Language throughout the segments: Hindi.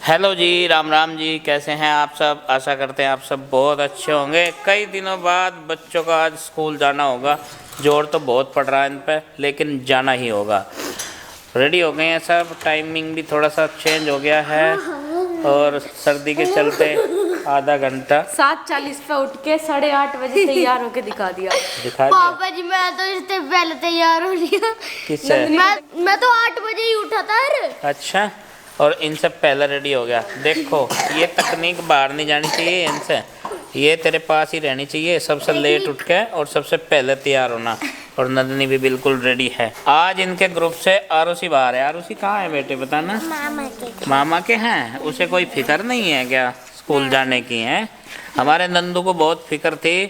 हेलो जी, राम राम जी। कैसे हैं आप सब? आशा करते हैं आप सब बहुत अच्छे होंगे। कई दिनों बाद बच्चों का आज स्कूल जाना होगा। जोर तो बहुत पड़ रहा है इन पे, लेकिन जाना ही होगा। रेडी हो गए हैं सब। टाइमिंग भी थोड़ा सा चेंज हो गया है और सर्दी के चलते आधा घंटा 7:40 पे उठ के 8:30 बजे तैयार होके दिखा दिया। पापा जी मैं तो इससे पहले तैयार हो लिया। किससे? मैं तो 8 बजे ही उठा था। अच्छा, और इनसे पहले रेडी हो गया। देखो, ये तकनीक बाहर नहीं जानी चाहिए इनसे, ये तेरे पास ही रहनी चाहिए। सबसे लेट उठ के और सबसे पहले तैयार होना। और नंदनी भी बिल्कुल रेडी है। आज इनके ग्रुप से आरुषि बाहर है। आरुषि कहाँ है बेटे, बताना। मामा के हैं। उसे कोई फिक्र नहीं है क्या स्कूल जाने की? है हमारे नंदू को बहुत फिक्र थी,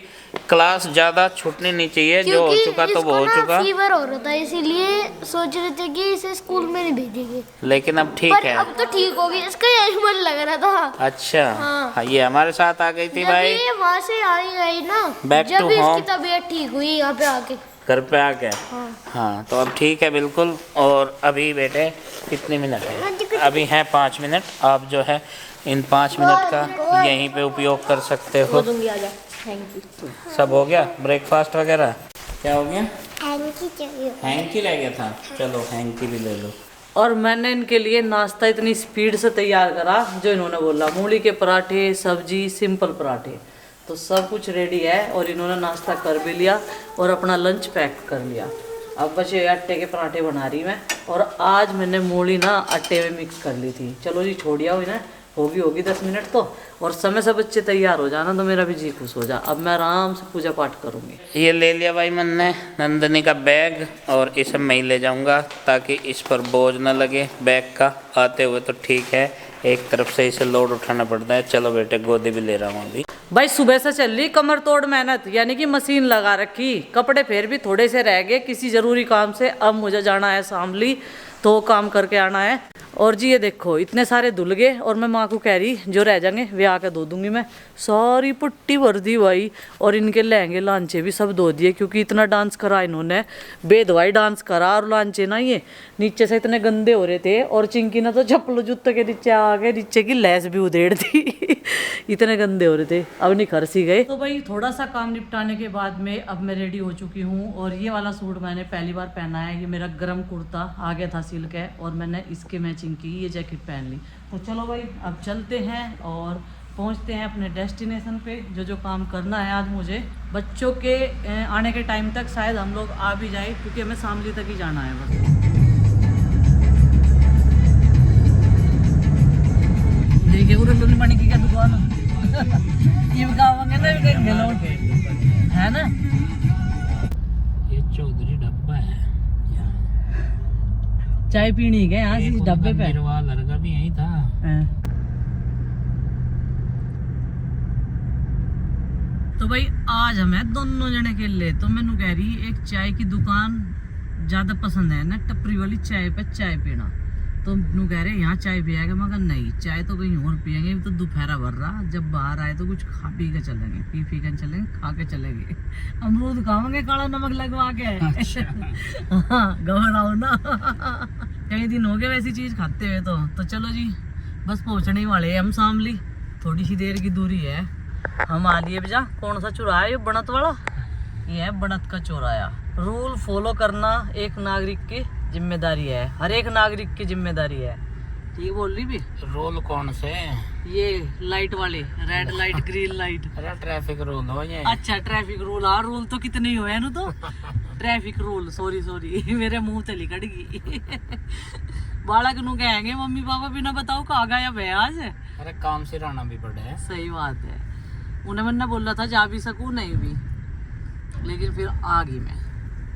क्लास ज्यादा छूटनी नहीं चाहिए। जो हो चुका तो वो हो चुका। फीवर हो रहा था, इसीलिए सोच रहे थे कि इसे स्कूल में नहीं भेजेंगे। लेकिन अब ठीक पर है। अब तो ठीक हो गई, इसका यही मन लग रहा था। अच्छा हाँ। ये हमारे साथ आ गई थी जब भाई। ये वहाँ से आई गई ना, Back जब to इसकी home। तबीयत ठीक हुई यहाँ पे आके। घर पे आ गए। हाँ। हाँ, तो अब ठीक है बिल्कुल। और अभी बेटे कितने मिनट है? अभी हैं 5 मिनट। आप जो है इन 5 मिनट का यहीं पे उपयोग कर सकते हो। Thank you. सब हो गया? ब्रेकफास्ट वगैरह क्या हो गया? हैंकी चाहिए। हैंकी रह गया था। चलो हैंकी भी ले लो। और मैंने इनके लिए नाश्ता इतनी स्पीड से तैयार करा जो इन्होंने बोला। मूली के पराठे, सब्जी, सिंपल पराठे, तो सब कुछ रेडी है। और इन्होंने नाश्ता कर भी लिया और अपना लंच पैक कर लिया। अब बचे आटे के पराठे बना रही मैं। और आज मैंने मूली ना आटे में मिक्स कर ली थी। चलो जी, छोड़िया हुई ना, होगी 10 मिनट तो। और समय से बच्चे तैयार हो जाना तो मेरा भी जी खुश हो जा। अब मैं आराम से पूजा पाठ करूँगी। ये ले लिया भाई मन ने नंदनी का बैग, और इसे मैं ही ले जाऊंगा ताकि इस पर बोझ न लगे बैग का। आते हुए तो ठीक है, एक तरफ से इसे लोड उठाना पड़ता है। चलो बेटे, गोदी भी ले रहा हूँ अभी। भाई सुबह से चल रही कमर तोड़ मेहनत, यानी कि मशीन लगा रखी। कपड़े फिर भी थोड़े से रह गए किसी जरूरी काम से। अब मुझे जाना है शामली, तो काम करके आना है। और जी ये देखो, इतने सारे धुल गए। और मैं माँ को कह रही जो रह जाएंगे वे आके धो दूंगी मैं। सारी पुट्टी भर दी भाई। और इनके लहंगे लांचे भी सब धो दिए, क्योंकि इतना डांस करा इन्होंने, बेदवाई डांस करा। और लांचे ना ये नीचे से इतने गंदे हो रहे थे। और चिंकी ने तो चप्पल जूते के नीचे आके नीचे की लैस भी उधेड़ दी। इतने गंदे हो रहे थे, अब नहीं खरसी गए। तो भाई थोड़ा सा काम निपटाने के बाद में अब मैं रेडी हो चुकी हूँ। और ये वाला सूट मैंने पहली बार पहना है। ये मेरा गरम कुर्ता आ गया था सिल्क है, और मैंने इसके मैचिंग की ये जैकेट पहन ली। तो चलो भाई अब चलते हैं और पहुंचते हैं अपने डेस्टिनेशन पे। जो काम करना है आज मुझे, बच्चों के आने के टाइम तक शायद हम लोग आ भी जाए, क्योंकि हमें शामली तक ही जाना है बस। देखिए पूरे लुनी पानी की क्या दुकान ये भी गाँव है ना। ये चौधरी डब्बा है, चाय पीनी गए यहाँ से डब्बे पे। लड़का भी यही था। तो भाई आज हमें दोनों जने के लिए, तो मैंने कह रही एक चाय की दुकान ज्यादा पसंद है ना, टपरी वाली चाय पे चाय पीना। तो नू कह रहे यहाँ चाय पिएगा, मगर नहीं, चाय तो कहीं और पियेंगे। तो दोपहरा भर रहा, जब बाहर आए तो कुछ खा पी के चलेंगे, पी के चलेंगे, खा के चलेंगे। अमरूद खाओगे काला नमक लगवा के। हाँ घबराओ ना। कई दिन हो गए वैसी चीज खाते हुए। तो चलो जी, बस पहुंचने ही वाले हैं हम शामली। थोड़ी सी देर की दूरी है। हम आ लिए भैया। कौन सा चौराहा है ये? बनत वाला। ये है बनत का चौराहा। रूल फॉलो करना एक नागरिक की जिम्मेदारी है, हर एक नागरिक की जिम्मेदारी है। ठीक बोल रही भी। रोल कौन से? ये लाइट वाले, रेड लाइट, ग्रीन लाइट। अरे ट्रैफिक रूल हो ये। अच्छा ट्रैफिक रूल। हाँ रूल तो कितने ही हुए ना। तो ट्रैफिक रूल, सॉरी मेरे मुंह से लिकट गई। बालक नु कहेंगे मम्मी पापा बिना बताओ कहाँ गया भैया आज। अरे काम से रहना भी पड़े है। सही बात है। उन्हें मैंने बोला था जा भी सकूं, नहीं भी, लेकिन फिर आ गई मैं।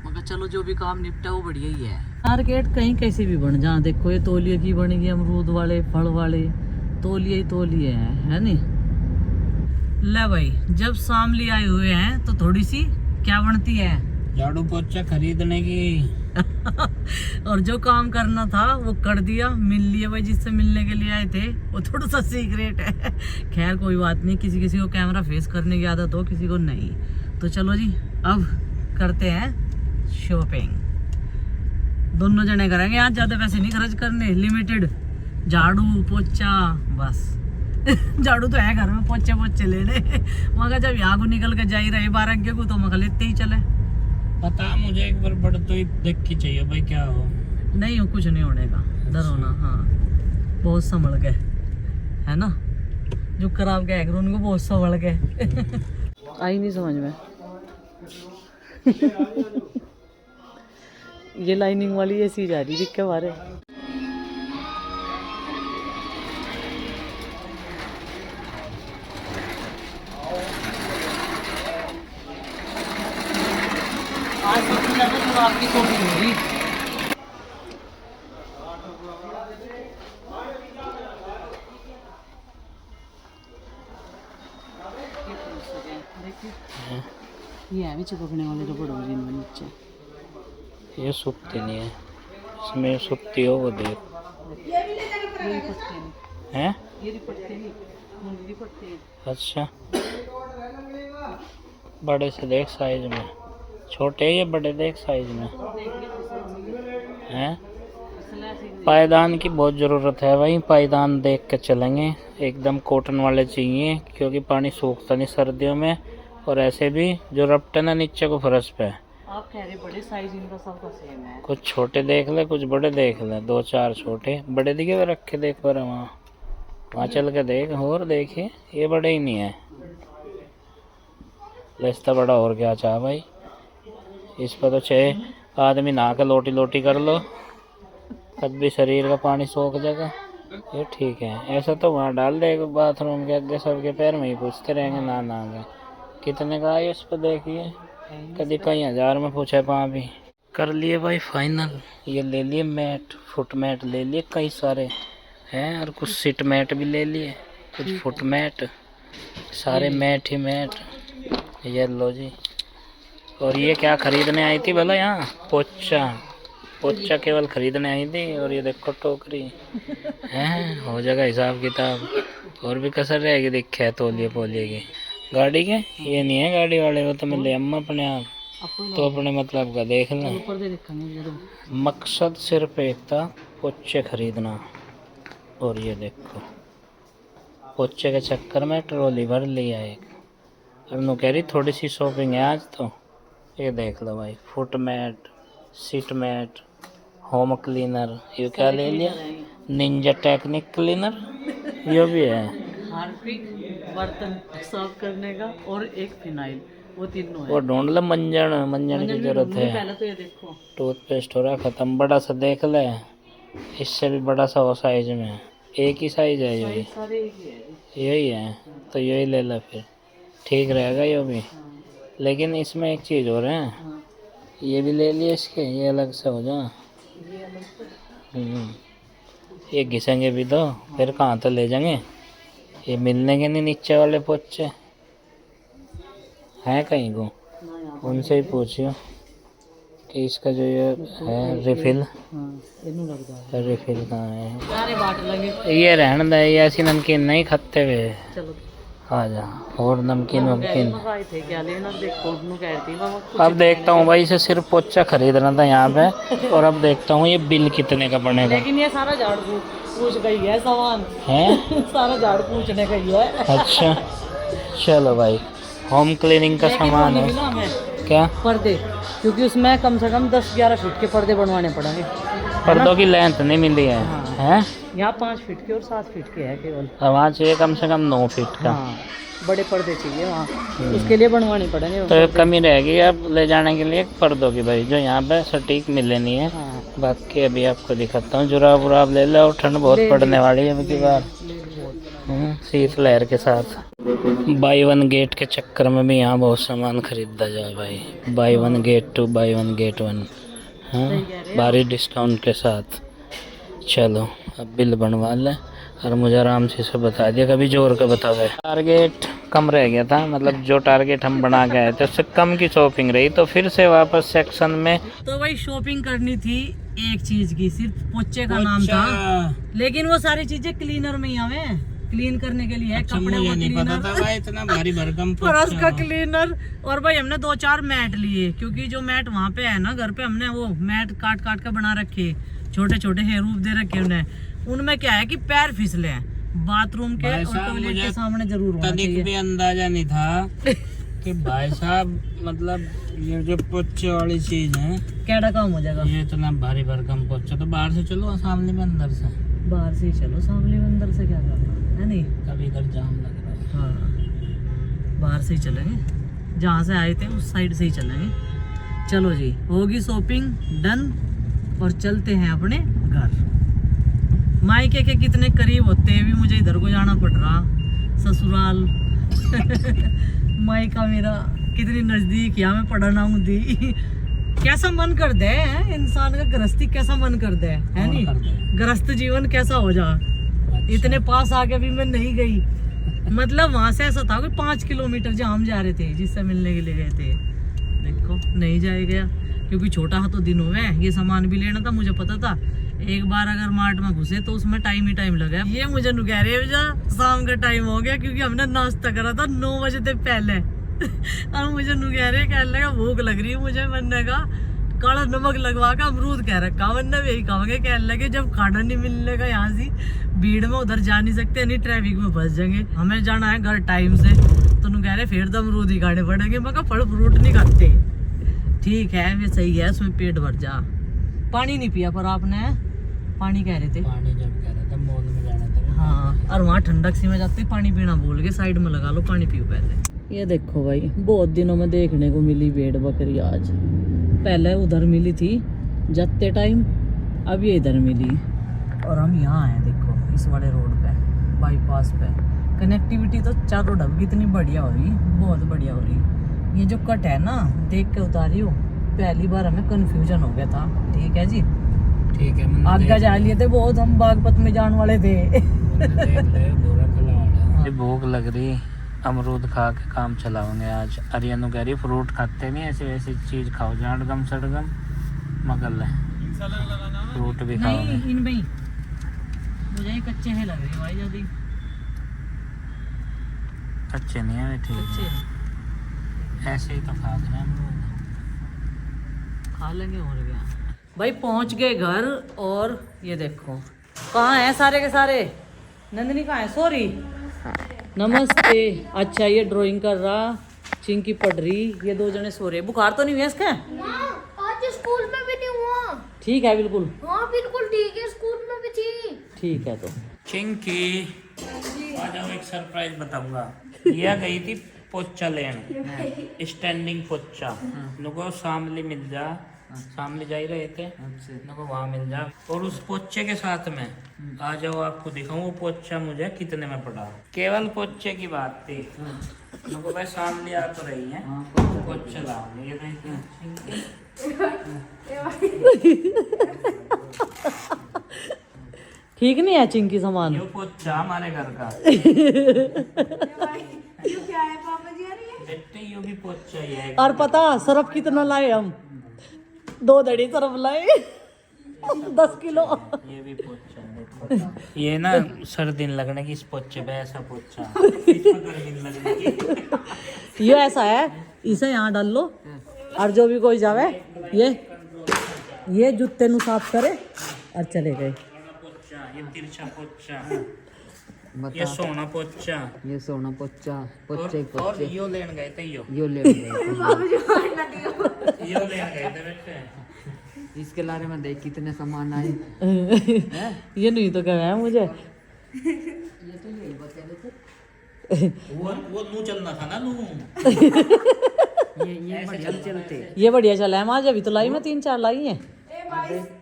मगर चलो जो भी काम निपटा वो बढ़िया ही है। मार्केट कहीं कैसी भी बन जा, देखो ये तौलिए की बनेगी, अमरूद वाले, फल वाले, तौलिए ही तौलिए है नी। ले भाई, जब शामली आए हुए हैं तो थोड़ी सी क्या बनती है, झाड़ू पोछा खरीदने की। और जो काम करना था वो कर दिया, मिल लिए भाई जिससे मिलने के लिए आए थे। वो थोड़ा सा सीक्रेट है। खैर कोई बात नहीं, किसी को कैमरा फेस करने की आदत हो, किसी को नहीं। तो चलो जी अब करते हैं शॉपिंग। दोनों जने करेंगे आज, ज्यादा पैसे नहीं खर्च करने, लिमिटेड झाड़ू पोछा बस। झाड़ू तो है घर में, पोछे पोछे लेने मगर जब यहाँ को निकल के जा ही रहे 12 को तो मगर लेते ही चले। पता मुझे एक बार बड़ तो ही देख के चाहिए भाई क्या हो। नहीं हो कुछ नहीं होने का, डरो ना। हाँ बहुत संभल के है ना, जो खराब गए उनको बहुत संभल के आई नहीं समझ में। ये लाइनिंग वाली ऐसी जा रही दिख के बारे। आज सबसे ज्यादा गुलाब की शॉपिंग होगी। ये है भी चिपकने वाले जो बड़े जिनमें नीचे ये सूखती नहीं है, इसमें सूखती हो वो देख। हैं? ये रिपटते नहीं, मुंडी रिपटते हैं। अच्छा बड़े से देख साइज में, छोटे ये बड़े देख साइज में हैं। पायदान की बहुत ज़रूरत है भाई, पायदान देख के चलेंगे, एकदम कॉटन वाले चाहिए क्योंकि पानी सूखता नहीं सर्दियों में। और ऐसे भी जो रपटे ना नीचे को फर्श पे, आप कह रहे बड़े साइज इनका सबका सेम है। कुछ छोटे देख ले कुछ बड़े देख ले, 2-4 छोटे बड़े दिखे हुए रखे देख पर वहाँ चल के देख। और देखिए ये बड़े ही नहीं है, रिश्ता बड़ा और क्या चाह भाई। इस पर तो 6 आदमी नहा के लोटी लोटी कर लो तब भी शरीर का पानी सूख जाएगा। ये ठीक है, ऐसा तो वहाँ डाल देगा बाथरूम के आगे, सबके पैर में ही पूछते रहेंगे ना ना गए कितने का है उस पर। देखिए कभी कई 1000 में पूछे पाँ भी। कर लिए भाई फाइनल, ये ले लिए मैट, फुट मैट ले लिए कई सारे हैं, और कुछ सीट मैट भी ले लिए, कुछ फुट मैट, सारे मैट ही मैट। ये लो जी। और ये क्या खरीदने आई थी भला यहाँ? पोछा, पोछा केवल खरीदने आई थी। और ये देखो टोकरी हैं, हो जाएगा हिसाब किताब। और भी कसर रहेगी दिखे है तौलिए पोलिए की। गाड़ी के ये नहीं है गाड़ी वाले, वो तो मैं ले अम्मा अपने आप, तो अपने मतलब का देख लें। मकसद सिर्फ एक था, पोछे खरीदना। और ये देखो पोछे के चक्कर में ट्रॉली भर लिया एक। अब नो कह रही थोड़ी सी शॉपिंग है आज तो। ये देख लो भाई, foot mat, seat mat, home cleaner, ये क्या ले लिया, निंजा टेक्निक क्लीनर, ये भी है, हार्पिक बर्तन साफ करने का, और एक फिनाइल, वो तीनों है। वो ढूंढ लो मंजन की जरूरत है। पहले तो ये देखो टूथपेस्ट हो रहा खत्म, बड़ा सा देख ले, इससे भी बड़ा सा हो साइज में, एक ही साइज है यही, सारे एक ही है। यही है तो यही ले ला फिर, ठीक रहेगा ये भी। लेकिन इसमें एक चीज़ और है, ये भी ले लिए इसके, ये अलग से हो जा। ये घिसेंगे भी तो फिर कहाँ तो ले जाएंगे, ये मिलने के नहीं नीचे वाले पोछे हैं कहीं को, उनसे ही पूछियो कि इसका जो ये है रिफिल, रिफिल कहाँ है। सारे बाट लगे, ये रहने दे, ये ऐसी नमकीन नहीं खाते हुए। चलो आ जा, और नमकीन वमकीन। थे क्या लेना, देखो कहती अब देखता हूँ भाई, इसे सिर्फ पोछा खरीदना था यहाँ पे, और अब देखता हूँ ये बिल कितने का बनेगा। लेकिन ये सारा झाड़ पूछ गई है सामान है सारा झाड़ पूछने का ही है। अच्छा चलो भाई, होम क्लीनिंग का सामान है। मिला हमें क्या? पर्दे, क्योंकि उसमें कम से कम 10-11 फीट के पर्दे बनवाने पड़ेंगे। पर्दों की लेंथ नहीं मिली है, हैं? यहाँ 5 फीट के और 7 फीट के है केवल। वहाँ चाहिए कम से कम 9 फीट का। हाँ, बड़े पर्दे चाहिए वहाँ, उसके लिए बनवाने पड़ेंगे। तो एक कमी रहेगी अब ले जाने के लिए पर्दों की भाई, जो यहाँ पे सटीक मिले नहीं है। हाँ। बाकी अभी आपको दिखाता हूँ, जुराब उराब ले लो, ठंड बहुत पड़ने वाली है अबकी बार, शीत लहर के साथ। बाई वन गेट के चक्कर में भी यहाँ बहुत सामान खरीदा जाए भाई, by one get 2 by one get 1, हाँ भारी डिस्काउंट के साथ। चलो अब बिल बनवा लें, और मुझे आराम से सब बता दिया, कभी जोर का बता गए। टारगेट कम रह गया था, मतलब जो टारगेट हम बना के आए थे उससे कम की शॉपिंग रही, तो फिर से वापस सेक्शन में। तो भाई शॉपिंग करनी थी एक चीज की, सिर्फ पोछे का नाम था, लेकिन वो सारी चीजें क्लीनर में ही हमें क्लीन करने के लिए है। कपड़े वो क्लीनर, इतना भारी भरकम फर्श का क्लीनर, और भाई हमने 2-4 मैट लिए, क्योंकि जो मैट वहाँ पे है ना घर पे, हमने वो मैट काट काट के बना रखे, छोटे छोटे हेयर रूप दे रखे उन्हें, उनमें क्या है कि पैर फिसले हैं बाथरूम के भाई और साहब, टॉयलेट मुझे के सामने जरूर होना तनिक चाहिए। भी अंदाजा नहीं था कि भाई साहब मतलब ये जो पोचे वाली चीज है कैडा काम हो जाएगा। ये इतना भारी भरकम पोचा। तो बाहर से चलो सामने में अंदर से, बाहर से ही चलो, सामने में अंदर से क्या करना है। नहीं कभी इधर जाम लग रहा है। हाँ बाहर से ही चलेंगे, जहाँ से आए थे उस साइड से ही चलेंगे। चलो जी, होगी शॉपिंग डन और चलते हैं अपने घर। मायके के कितने करीब होते हैं भी मुझे इधर को जाना पड़ रहा, ससुराल मायका मेरा कितनी नजदीक, यहाँ मैं पढ़ना हूँ दी। कैसा मन कर दे है इंसान का, गृहस्थी कैसा मन कर दे है नहीं, गृहस्थ जीवन कैसा हो जा। इतने पास आके भी मैं नहीं गई, मतलब वहां से ऐसा था कि 5 किलोमीटर जहाँ हम जा रहे थे जिससे मिलने के लिए गए थे, देखो नहीं जाया गया क्योंकि छोटा हा तो दिन हुआ है। ये सामान भी लेना था, मुझे पता था एक बार अगर मार्ट में घुसे तो उसमें टाइम ही टाइम लगा। ये मुझे नु कह रहे हैं शाम का टाइम हो गया क्योंकि हमने नाश्ता करा था 9 बजे से पहले और मुझे नु कह रहे कहने लगा भूख लग रही है मुझे। मैंने कहा काला नमक लगवा के अमरूद कह रखा, वरना यही खाओगे। कहने लगे जब खाना नहीं मिलने का यहाँ से भीड़ में उधर जा नहीं सकते, नहीं ट्रैफिक में फंस जाएंगे, हमें जाना है घर टाइम से। तो नु कह रहे फिर तो अमरूद ही खाने पड़ेंगे। मैं कहा फल फ्रूट नहीं खाते। ठीक है ये सही है, उसमें पेट भर जा। पानी नहीं पिया पर आपने, पानी कह रहे थे। पानी जब कह रहा था मॉल में जाना था। हाँ और वहाँ ठंडक सी में जाते पानी पीना भूल के साइड में लगा लो, पानी पियो पहले। ये देखो भाई बहुत दिनों में देखने को मिली भेड़ बकरी आज। पहले उधर मिली थी जाते टाइम, अब ये इधर मिली। और हम यहाँ आए देखो इस वाले रोड पे, बाईपास पे। कनेक्टिविटी तो चारों ढब की इतनी बढ़िया हो रही, बहुत बढ़िया हो रही। ये जो कट है ना देख के उतारी हो, पहली बार हमें कंफ्यूजन हो गया था। ठीक है जी, ठीक है मैंने आगे जा लिए थे बहुत, हम बागपत में जाने वाले थे। भूख लग रही, अमरूद खा के काम चलाओगे आज। अरियनु कह रही फ्रूट खाते नहीं, ऐसी वैसी चीज खाओ जाड़गम सड़गम मगल है, फ्रूट भी खाओ। नहीं इनमें ही मुझे ये कच्चे है लग रही भाई, जल्दी अच्छे नहीं है ठीक कच्चे है, ऐसे ही तो खा रहे हैं अमरूद। खा लेंगे और क्या। भाई पहुंच गए घर और ये देखो कहाँ है सारे के सारे। नंदिनी कहाँ है? सॉरी नमस्ते। अच्छा ये ड्राइंग कर रहा, चिंकी पढ़ रही, ये 2 जने सो रहे। बुखार तो नहीं हुआ इसका? आज स्कूल में भी नहीं हुआ। ठीक है बिल्कुल। हाँ बिल्कुल ठीक है, स्कूल में भी थी। ठीक है तो चिंकी आ जाओ, एक सरप्राइज बताऊंगा। लिया गई थी पोचा लेने, स्टैंडिंग पोचा। नुको सामने मिल जा, सामने जा ही रहे थे, नुको वहाँ मिल जा। और उस पोचे के साथ में आ जाओ, आपको दिखाऊं वो पोचा मुझे कितने में पड़ा। केवल पोचे की बात थी, नुको भाई सामने आ तो रही है पोचा लाओ। ये नहीं ठीक नहीं है चिंकी सामान। ये पोचा हमारे घर का बेटे, ये भी पोचा ही है। और पता सरफ कितना लाए हम? 2 धड़ी सरफ लाए 10 किलो। ये भी पोचा है। ये ना सर्दी लगने की इस पोचे पे, ऐसा पोचा इसमें गर्मी लगने की। ये ऐसा है, इसे यहाँ डाल लो और जो भी कोई जावे ये जूते नु साफ करे और चले गए। पोचा, ये तिरछा पोचा, ये सोना पोचा, ये सोना पोचा पोचे और यो लेन गए थे यो ले गए यो लेन गए थे बेटे। इसके लारे में देख कितने सामान आए। ये नहीं तो क्या है मुझे। वो नू चलना था ना नू। ये बढ़िया चलते। ये बढ़िया चला है माँ, अभी तो लाई मैं 3-4 लाई है।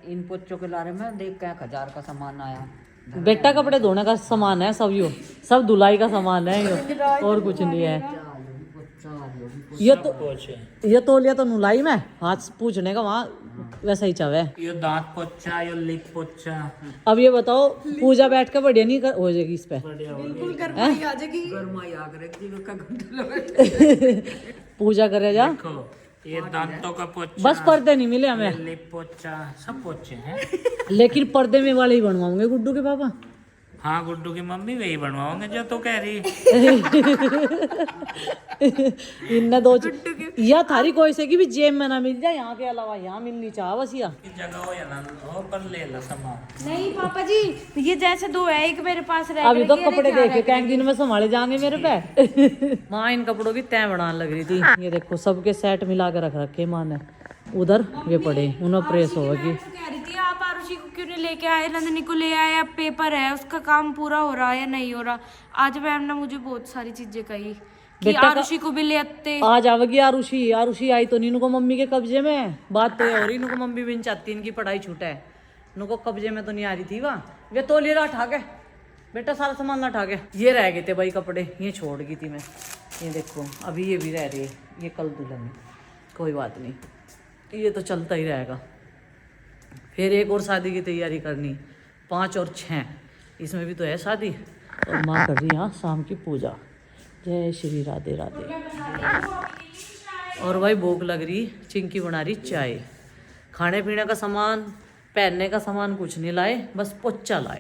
इन पोचों के लारे में देख क्या 1000 का सामान आया। बेटा कपड़े धोने का सामान है सब, यो सब धुलाई का सामान है यो, और कुछ नहीं है। ये तो लिया तो नुलाई में हाथ पूछने का वहाँ वैसा ही चावे। यो दांत पोचा, यो लिप पोचा। अब ये बताओ पूजा बैठ कर बढ़िया नहीं हो जाएगी इस पे? पूजा करे जा। देखो ये दांतों का पोचा, बस पर्दे नहीं मिले हमें, लिप पोचा, सब पोचे हैं। लेकिन पर्दे में वाले ही बनवाऊंगे गुड्डू के पापा। हाँ गुड्डू की मम्मी वही बनवाओगे जो तू कह रही इनने दो या थारी कोई से की भी जेब में ना मिल जाए, यहाँ के अलावा यहाँ मिलनी चाह बस या जगह हो या ना हो पर ले लो सामान। नहीं पापा जी, ये जैसे दो है, एक मेरे पास रह अभी तो कपड़े देखे कैंटीन में संभाले जाएंगे मेरे पे। माँ इन कपड़ों की तय बनाने लग रही थी। ये देखो सबके सेट मिला के रख रखे माँ ने, उधर ये पड़े उन्हें प्रेस होगी। कह रही थी आप आरुषि को क्यों नहीं लेके आए, नंदनी को ले आए, अब पेपर है उसका काम पूरा हो रहा है या नहीं हो रहा। आज मैम ने मुझे बहुत सारी चीजें कही कि बेटा आरुषि को भी ले आते। आ जाएगी आरुषि, आरुषि आई तो नहीं, इनको मम्मी के कब्जे में। बात तो ये हो रही, इनको मम्मी भी नहीं चाहती इनकी पढ़ाई छूटा है, इनको कब्जे में तो नहीं आ रही थी वहाँ। वे तो ले रहा ठा के बेटा, सारा सामान ला ठा के। ये रह गए थे भाई कपड़े, ये छोड़ गई थी मैं। ये देखो अभी ये भी रह रही है, ये कल दुल्हन है, कोई बात नहीं, ये तो चलता ही रहेगा। फिर एक और शादी की तैयारी करनी, 5 और 6 इसमें भी तो है शादी। और माँ कर रही यहाँ शाम की पूजा। जय श्री राधे राधे। और भाई भूख लग रही, चिंकी बना रही चाय। खाने पीने का सामान, पहनने का सामान कुछ नहीं लाए, बस पोचा लाए।